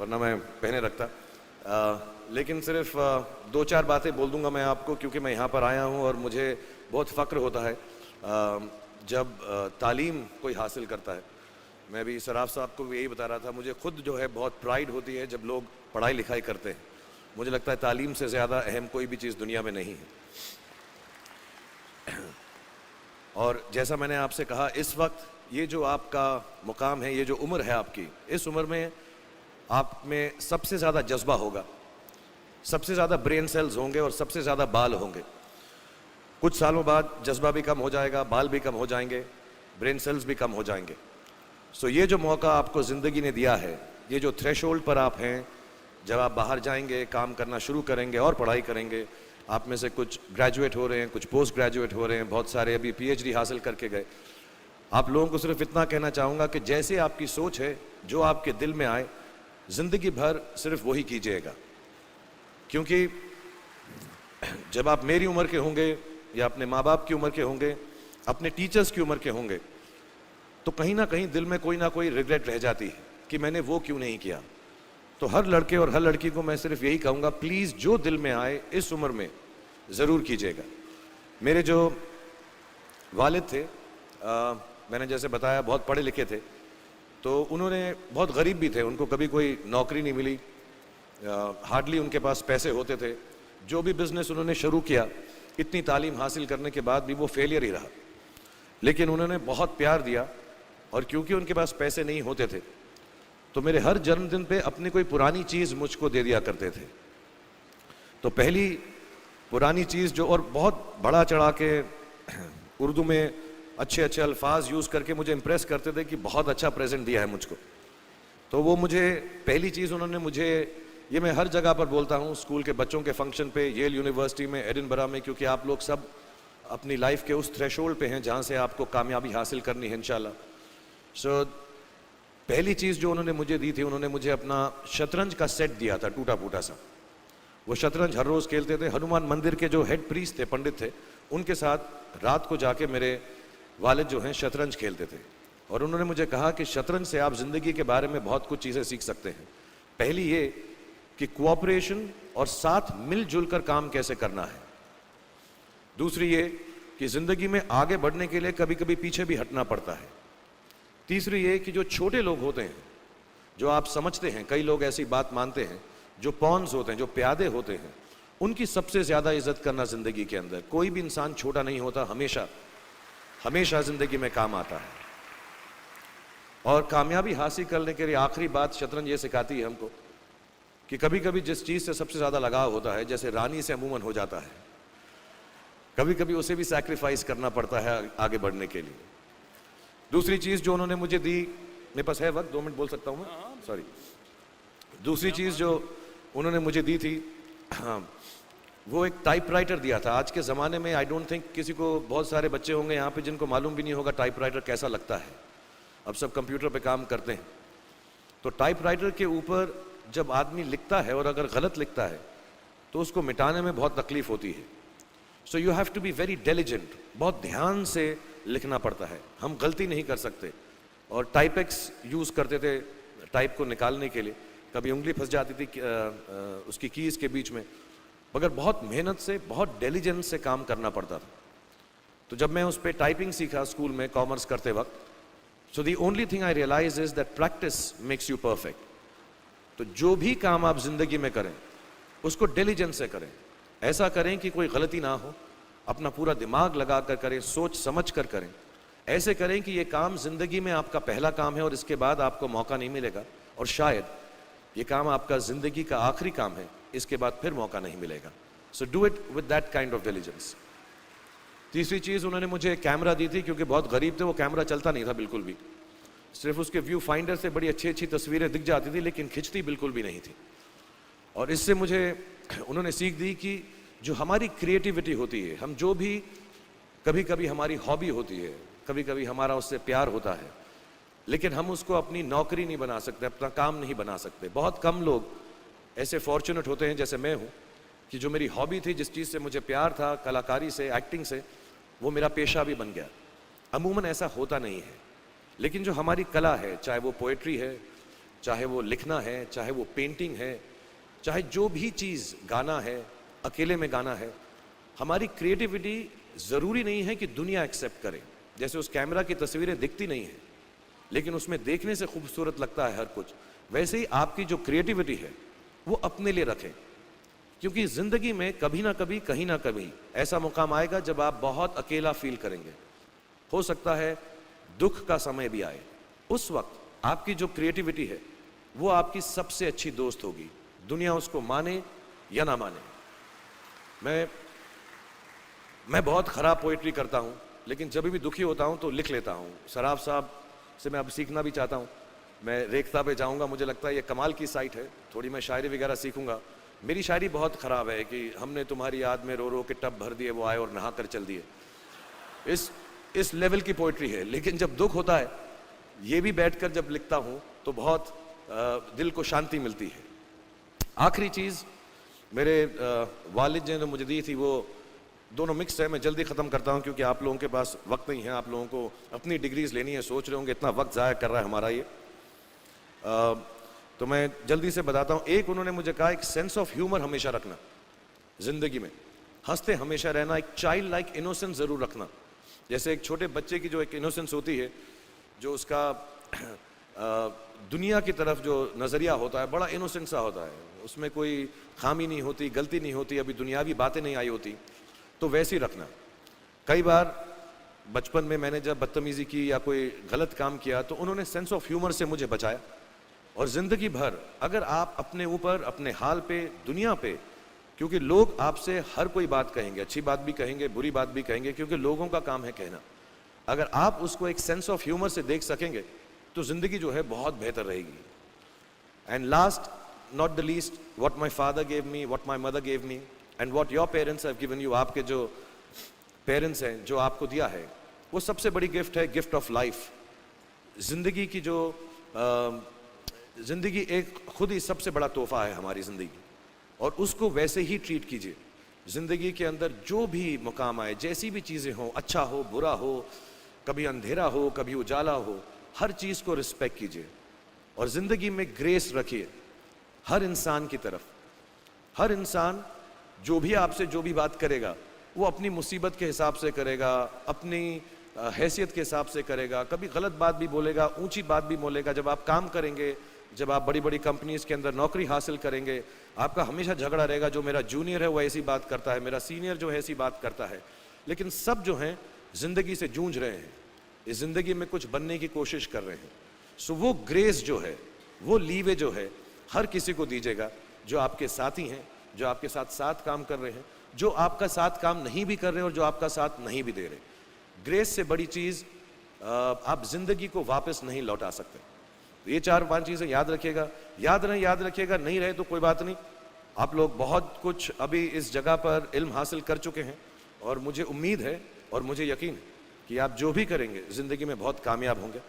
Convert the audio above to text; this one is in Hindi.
वरना मैं पहने रखता। लेकिन सिर्फ दो चार बातें बोल दूंगा मैं आपको, क्योंकि मैं यहाँ पर आया हूँ और मुझे बहुत फ़ख्र होता है जब तालीम कोई हासिल करता है। मैं भी सराफ साहब को यही बता रहा था, मुझे खुद जो है बहुत प्राइड होती है जब लोग पढ़ाई लिखाई करते हैं। मुझे लगता है तालीम से ज़्यादा अहम कोई भी चीज़ दुनिया में नहीं है। और जैसा मैंने आपसे कहा, इस वक्त ये जो आपका मुकाम है, ये जो उम्र है आपकी, इस उम्र में आप में सबसे ज़्यादा जज्बा होगा, सबसे ज़्यादा ब्रेन सेल्स होंगे और सबसे ज़्यादा बाल होंगे। कुछ सालों बाद जज्बा भी कम हो जाएगा, बाल भी कम हो जाएंगे, ब्रेन सेल्स भी कम हो जाएंगे। सो ये जो मौका आपको ज़िंदगी ने दिया है, ये जो थ्रेशोल्ड पर आप हैं, जब आप बाहर जाएंगे, काम करना शुरू करेंगे और पढ़ाई करेंगे, आप में से कुछ ग्रेजुएट हो रहे हैं, कुछ पोस्ट ग्रेजुएट हो रहे हैं, बहुत सारे अभी पीएचडी हासिल करके गए। आप लोगों को सिर्फ इतना कहना चाहूँगा कि जैसे आपकी सोच है, जो आपके दिल में आए, ज़िंदगी भर सिर्फ वही कीजिएगा। क्योंकि जब आप मेरी उम्र के होंगे या अपने माँ बाप की उम्र के होंगे, अपने टीचर्स की उम्र के होंगे, तो कहीं ना कहीं दिल में कोई ना कोई रिग्रेट रह जाती है कि मैंने वो क्यों नहीं किया। तो हर लड़के और हर लड़की को मैं सिर्फ यही कहूँगा, प्लीज़ जो दिल में आए इस उम्र में ज़रूर कीजिएगा। मेरे जो वालिद थे, मैंने जैसे बताया बहुत पढ़े लिखे थे, तो उन्होंने बहुत गरीब भी थे, उनको कभी कोई नौकरी नहीं मिली, हार्डली उनके पास पैसे होते थे। जो भी बिज़नेस उन्होंने शुरू किया, इतनी तालीम हासिल करने के बाद भी वो फेलियर ही रहा। लेकिन उन्होंने बहुत प्यार दिया, और क्योंकि उनके पास पैसे नहीं होते थे तो मेरे हर जन्मदिन पे अपनी कोई पुरानी चीज़ मुझको दे दिया करते थे। तो पहली पुरानी चीज़ जो, और बहुत बड़ा चढ़ा के उर्दू में अच्छे अच्छे अल्फाज यूज़ करके मुझे इम्प्रेस करते थे कि बहुत अच्छा प्रेजेंट दिया है मुझको। तो वो मुझे पहली चीज़ उन्होंने मुझे, ये मैं हर जगह पर बोलता हूँ, स्कूल के बच्चों के फंक्शन पे, येल यूनिवर्सिटी में, एडिनबरा में, क्योंकि आप लोग सब अपनी लाइफ के उस थ्रेशोल्ड पे हैं जहाँ से आपको कामयाबी हासिल करनी है इंशाल्लाह। सो पहली चीज़ जो उन्होंने मुझे दी थी, उन्होंने मुझे अपना शतरंज का सेट दिया था, टूटा फूटा सा। वो शतरंज हर रोज़ खेलते थे। हनुमान मंदिर के जो हेड प्रीस्ट थे, पंडित थे, उनके साथ रात को जाके मेरे वालिद जो हैं शतरंज खेलते थे। और उन्होंने मुझे कहा कि शतरंज से आप ज़िंदगी के बारे में बहुत कुछ चीज़ें सीख सकते हैं। पहली ये कि कोऑपरेशन और साथ मिलजुल कर काम कैसे करना है। दूसरी ये कि ज़िंदगी में आगे बढ़ने के लिए कभी कभी पीछे भी हटना पड़ता है। तीसरी ये कि जो छोटे लोग होते हैं, जो आप समझते हैं, कई लोग ऐसी बात मानते हैं, जो पॉन्स होते हैं, जो प्यादे होते हैं, उनकी सबसे ज़्यादा इज्जत करना ज़िंदगी के अंदर। कोई भी इंसान छोटा नहीं होता, हमेशा हमेशा ज़िंदगी में काम आता है। और कामयाबी हासिल करने के लिए आखिरी बात शतरंज ये सिखाती है हमको कि कभी कभी जिस चीज़ से सबसे ज़्यादा लगाव होता है, जैसे रानी से अमूमन हो जाता है, कभी कभी उसे भी सैक्रिफाइस करना पड़ता है आगे बढ़ने के लिए। दूसरी चीज़ जो उन्होंने मुझे दी, मेरे पास है वक्त, 2 मिनट बोल सकता हूँ मैं, सॉरी। दूसरी चीज़ जो उन्होंने मुझे दी थी, वो एक टाइपराइटर दिया था। आज के ज़माने में आई डोंट थिंक किसी को, बहुत सारे बच्चे होंगे यहाँ पे जिनको मालूम भी नहीं होगा टाइपराइटर कैसा लगता है। अब सब कंप्यूटर पे काम करते हैं। तो टाइपराइटर के ऊपर जब आदमी लिखता है और अगर गलत लिखता है तो उसको मिटाने में बहुत तकलीफ होती है। So you have to be very diligent, बहुत ध्यान से लिखना पड़ता है। हम गलती नहीं कर सकते। और टाइपेक्स यूज़ करते थे टाइप को निकालने के लिए, कभी उंगली फंस जाती थी उसकी कीज़ के बीच में, मगर बहुत मेहनत से, बहुत डिलिजेंस से काम करना पड़ता था। तो जब मैं उस पर टाइपिंग सीखा स्कूल में कॉमर्स करते वक्त, so the only thing I realise is that practice makes you perfect. तो जो भी काम आप जिंदगी में करें उसको डिलिजेंस से करें, ऐसा करें कि कोई गलती ना हो, अपना पूरा दिमाग लगा कर करें, सोच समझ कर करें। ऐसे करें कि ये काम जिंदगी में आपका पहला काम है और इसके बाद आपको मौका नहीं मिलेगा, और शायद ये काम आपका जिंदगी का आखिरी काम है, इसके बाद फिर मौका नहीं मिलेगा। So do it with that kind of diligence. तीसरी चीज़ उन्होंने मुझे कैमरा दी थी, क्योंकि बहुत गरीब थे, वो कैमरा चलता नहीं था बिल्कुल भी, सिर्फ उसके व्यू फाइंडर से बड़ी अच्छी अच्छी तस्वीरें दिख जाती थी, लेकिन खिंचती बिल्कुल भी नहीं थी। और इससे मुझे उन्होंने सीख दी कि जो हमारी क्रिएटिविटी होती है, हम जो भी, कभी कभी हमारी हॉबी होती है, कभी कभी हमारा उससे प्यार होता है, लेकिन हम उसको अपनी नौकरी नहीं बना सकते, अपना काम नहीं बना सकते। बहुत कम लोग ऐसे फॉर्चुनेट होते हैं जैसे मैं हूँ कि जो मेरी हॉबी थी, जिस चीज़ से मुझे प्यार था, कलाकारी से, एक्टिंग से, वो मेरा पेशा भी बन गया। अमूमन ऐसा होता नहीं है, लेकिन जो हमारी कला है, चाहे वो पोएट्री है, चाहे वो लिखना है, चाहे वो पेंटिंग है, चाहे जो भी चीज़, गाना है, अकेले में गाना है, हमारी क्रिएटिविटी ज़रूरी नहीं है कि दुनिया एक्सेप्ट करे। जैसे उस कैमरा की तस्वीरें दिखती नहीं हैं, लेकिन उसमें देखने से खूबसूरत लगता है हर कुछ, वैसे ही आपकी जो क्रिएटिविटी है वो अपने लिए रखें, क्योंकि ज़िंदगी में कभी ना कभी, कहीं ना कभी ऐसा मुकाम आएगा जब आप बहुत अकेला फील करेंगे। हो सकता है दुख का समय भी आए, उस वक्त आपकी जो क्रिएटिविटी है वो आपकी सबसे अच्छी दोस्त होगी, दुनिया उसको माने या ना माने। मैं बहुत ख़राब पोइट्री करता हूँ, लेकिन जब भी दुखी होता हूँ तो लिख लेता हूँ। सराफ साहब से मैं अब सीखना भी चाहता हूँ। मैं रेख्ता पे जाऊँगा, मुझे लगता है ये कमाल की साइट है, थोड़ी मैं शायरी वगैरह सीखूँगा। मेरी शायरी बहुत ख़राब है कि हमने तुम्हारी याद में रो रो के टब भर दिए, वो आए और नहा कर चल दिए। इस लेवल की पोइट्री है। लेकिन जब दुख होता है, ये भी बैठकर जब लिखता हूँ तो बहुत दिल को शांति मिलती है। आखिरी चीज़ मेरे वालिद ने जो मुझे दी थी, वो दोनों मिक्स है, मैं जल्दी ख़त्म करता हूँ क्योंकि आप लोगों के पास वक्त नहीं है, आप लोगों को अपनी डिग्रीज लेनी है, सोच रहे होंगे इतना वक्त ज़ाया कर रहा है हमारा ये। तो मैं जल्दी से बताता हूँ। एक उन्होंने मुझे कहा, एक सेंस ऑफ ह्यूमर हमेशा रखना ज़िंदगी में, हंसते हमेशा रहना, एक चाइल्ड लाइक इनोसेंस ज़रूर रखना। जैसे एक छोटे बच्चे की जो एक इनोसेंस होती है, जो उसका दुनिया की तरफ जो नज़रिया होता है बड़ा इनोसेंट सा होता है, उसमें कोई खामी नहीं होती, गलती नहीं होती, अभी दुनियावी बातें नहीं आई होती, तो वैसे ही रखना। कई बार बचपन में मैंने जब बदतमीज़ी की या कोई गलत काम किया तो उन्होंने सेंस ऑफ ह्यूमर से मुझे बचाया। और ज़िंदगी भर अगर आप अपने ऊपर, अपने हाल पे, दुनिया पे, क्योंकि लोग आपसे हर कोई बात कहेंगे, अच्छी बात भी कहेंगे, बुरी बात भी कहेंगे, क्योंकि लोगों का काम है कहना। अगर आप उसको एक सेंस ऑफ ह्यूमर से देख सकेंगे तो ज़िंदगी जो है बहुत बेहतर रहेगी। And last not the least, what my father gave me, what my mother gave me and what your parents have given you, आपके जो पेरेंट्स हैं, जो आपको दिया है, वो सबसे बड़ी गिफ्ट है, गिफ्ट ऑफ लाइफ। ज़िंदगी की जो ज़िंदगी एक खुद ही सबसे बड़ा तोहफा है हमारी ज़िंदगी, और उसको वैसे ही ट्रीट कीजिए। ज़िंदगी के अंदर जो भी मुकाम आए, जैसी भी चीज़ें हों, अच्छा हो बुरा हो, कभी अंधेरा हो कभी उजाला हो, हर चीज़ को रिस्पेक्ट कीजिए और ज़िंदगी में ग्रेस रखिए हर इंसान की तरफ। हर इंसान जो भी आपसे जो भी बात करेगा वो अपनी मुसीबत के हिसाब से करेगा, अपनी हैसियत के हिसाब से करेगा, कभी गलत बात भी बोलेगा, ऊंची बात भी बोलेगा। जब आप काम करेंगे, जब आप बड़ी बड़ी कंपनीज के अंदर नौकरी हासिल करेंगे, आपका हमेशा झगड़ा रहेगा, जो मेरा जूनियर है वो ऐसी बात करता है, मेरा सीनियर जो है ऐसी बात करता है। लेकिन सब जो हैं ज़िंदगी से जूझ रहे हैं, इस ज़िंदगी में कुछ बनने की कोशिश कर रहे हैं। सो वो ग्रेस जो है, वो लीवे जो है, हर किसी को दीजिएगा जो आपके साथी हैं, जो आपके साथ साथ काम कर रहे हैं, जो आपका साथ काम नहीं भी कर रहे और जो आपका साथ नहीं भी दे रहे। ग्रेस से बड़ी चीज़ आप ज़िंदगी को वापस नहीं लौटा सकते। तो ये 4-5 चीज़ें याद रखिएगा। याद रखिएगा, नहीं रहे तो कोई बात नहीं। आप लोग बहुत कुछ अभी इस जगह पर इल्म हासिल कर चुके हैं और मुझे उम्मीद है और मुझे यकीन है कि आप जो भी करेंगे ज़िंदगी में बहुत कामयाब होंगे।